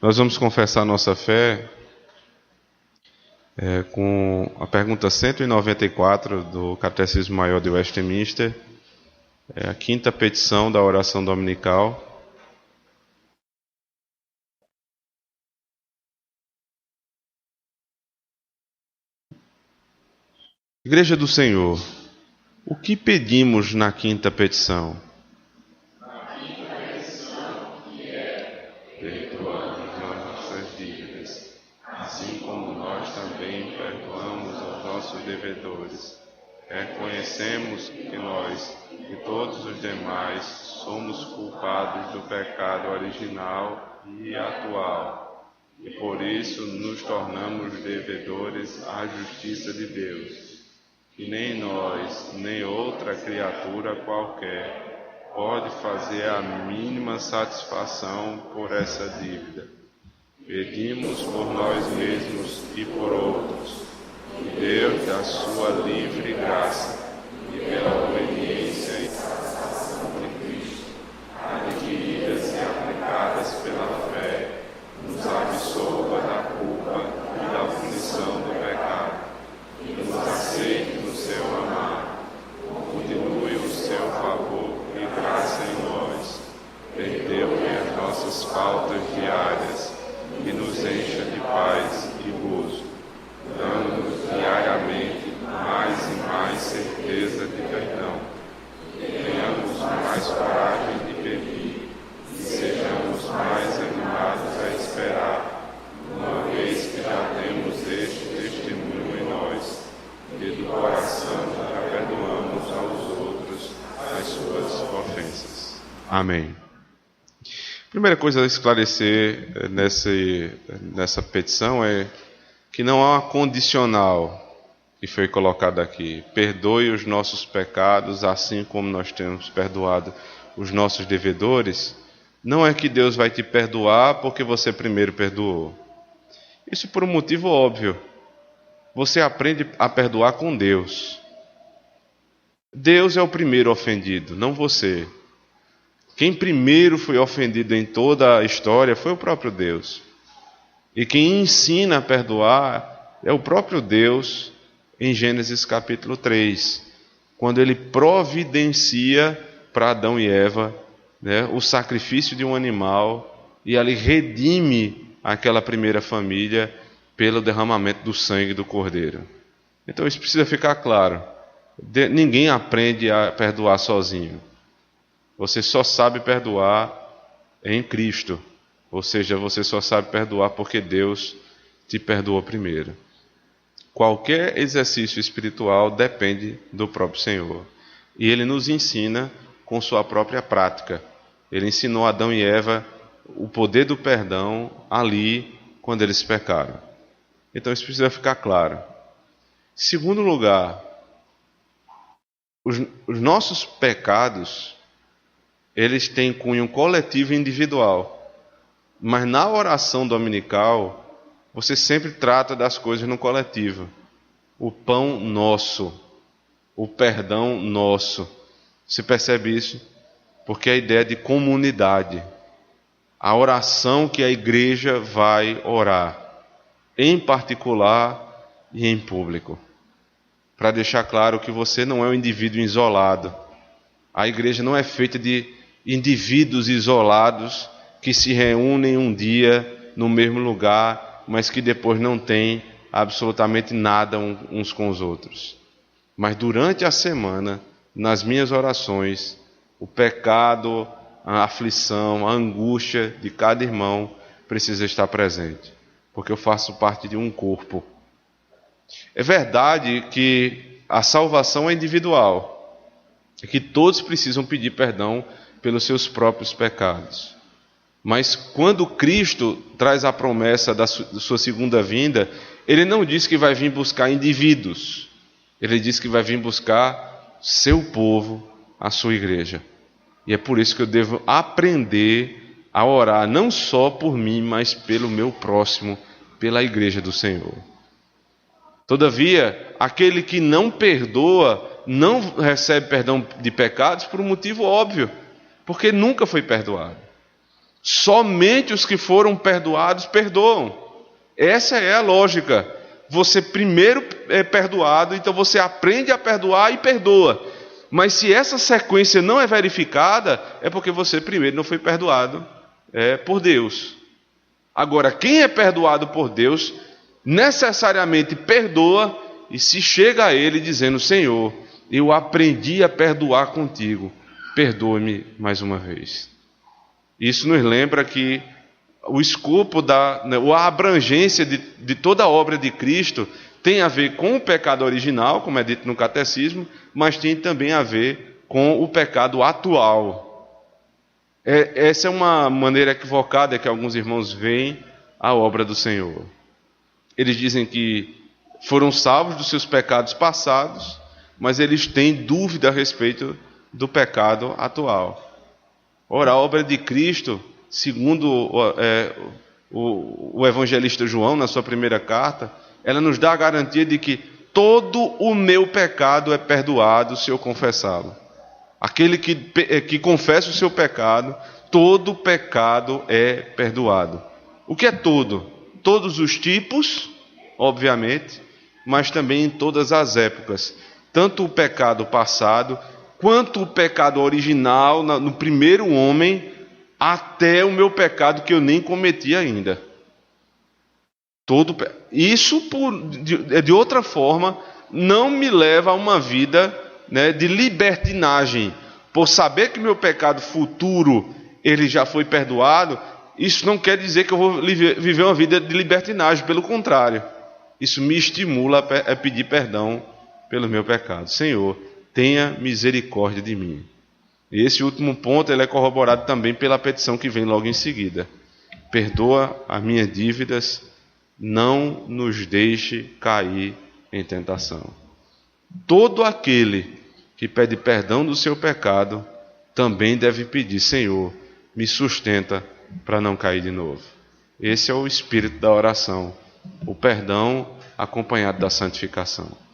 Nós vamos confessar nossa fé com a pergunta 194 do Catecismo Maior de Westminster, a quinta petição da oração dominical. Igreja do Senhor, o que pedimos na quinta petição? Perdoa-nos nossas dívidas, assim como nós também perdoamos aos nossos devedores. Reconhecemos que nós e todos os demais somos culpados do pecado original e atual, e por isso nos tornamos devedores à justiça de Deus. E nem nós, nem outra criatura qualquer pode fazer a mínima satisfação por essa dívida. Pedimos por nós mesmos e por outros, que Deus, da sua livre graça e pela obediência e satisfação de Cristo, adquiridas e aplicadas pela fé, nos absolva da culpa e da punição do pecado, e nos aceite no seu amar, continue o seu favor e graça em nós, perdoe as nossas faltas diárias e nos encha de paz e gozo, dando-nos diariamente mais e mais certeza de perdão, tenhamos mais coragem de pedir e sejamos mais animados a esperar, uma vez que já temos este testemunho em nós, e do coração já perdoamos aos outros as suas ofensas. Amém. Primeira coisa a esclarecer nessa petição é que não há uma condicional que foi colocada aqui. Perdoe os nossos pecados, assim como nós temos perdoado os nossos devedores. Não é que Deus vai te perdoar porque você primeiro perdoou. Isso por um motivo óbvio. Você aprende a perdoar com Deus. Deus é o primeiro ofendido, não você. Quem primeiro foi ofendido em toda a história foi o próprio Deus. E quem ensina a perdoar é o próprio Deus em Gênesis capítulo 3, quando ele providencia para Adão e Eva, o sacrifício de um animal, e ali redime aquela primeira família pelo derramamento do sangue do cordeiro. Então isso precisa ficar claro. Ninguém aprende a perdoar sozinho. Você só sabe perdoar em Cristo. Ou seja, você só sabe perdoar porque Deus te perdoou primeiro. Qualquer exercício espiritual depende do próprio Senhor. E Ele nos ensina com sua própria prática. Ele ensinou a Adão e Eva o poder do perdão ali, quando eles pecaram. Então isso precisa ficar claro. Segundo lugar, os nossos pecados, eles têm cunho coletivo e individual. Mas na oração dominical, você sempre trata das coisas no coletivo. O pão nosso, o perdão nosso. Você percebe isso? Porque é a ideia de comunidade. A oração que a igreja vai orar, em particular e em público. Para deixar claro que você não é um indivíduo isolado. A igreja não é feita de indivíduos isolados que se reúnem um dia no mesmo lugar, mas que depois não têm absolutamente nada uns com os outros. Mas durante a semana, nas minhas orações, o pecado, a aflição, a angústia de cada irmão precisa estar presente, porque eu faço parte de um corpo. É verdade que a salvação é individual, e que todos precisam pedir perdão pelos seus próprios pecados. Mas quando Cristo traz a promessa da sua segunda vinda, Ele não diz que vai vir buscar indivíduos. Ele diz que vai vir buscar seu povo, a sua igreja. E é por isso que eu devo aprender a orar, não só por mim, mas pelo meu próximo, pela igreja do Senhor. Todavia, aquele que não perdoa, não recebe perdão de pecados por um motivo óbvio, porque nunca foi perdoado. Somente os que foram perdoados perdoam. Essa é a lógica. Você primeiro é perdoado, então você aprende a perdoar e perdoa. Mas se essa sequência não é verificada, é porque você primeiro não foi perdoado por Deus. Agora, quem é perdoado por Deus, necessariamente perdoa e se chega a Ele dizendo: Senhor, eu aprendi a perdoar contigo, perdoe-me mais uma vez. Isso nos lembra que o escopo, a abrangência de toda a obra de Cristo tem a ver com o pecado original, como é dito no Catecismo, mas tem também a ver com o pecado atual. Essa é uma maneira equivocada que alguns irmãos veem a obra do Senhor. Eles dizem que foram salvos dos seus pecados passados, mas eles têm dúvida a respeito do pecado atual. Ora, a obra de Cristo, segundo o evangelista João, na sua primeira carta, ela nos dá a garantia de que todo o meu pecado é perdoado se eu confessá-lo. Aquele que confessa o seu pecado, todo pecado é perdoado. O que é todo? Todos os tipos, obviamente, mas também em todas as épocas. Tanto o pecado passado, quanto o pecado original no primeiro homem, até o meu pecado que eu nem cometi ainda. Isso, de outra forma, não me leva a uma vida de libertinagem. Por saber que meu pecado futuro ele já foi perdoado, isso não quer dizer que eu vou viver uma vida de libertinagem. Pelo contrário, isso me estimula a pedir perdão pelo meu pecado. Senhor, tenha misericórdia de mim. E esse último ponto ele é corroborado também pela petição que vem logo em seguida. Perdoa as minhas dívidas, não nos deixe cair em tentação. Todo aquele que pede perdão do seu pecado também deve pedir: Senhor, me sustenta para não cair de novo. Esse é o espírito da oração, o perdão acompanhado da santificação.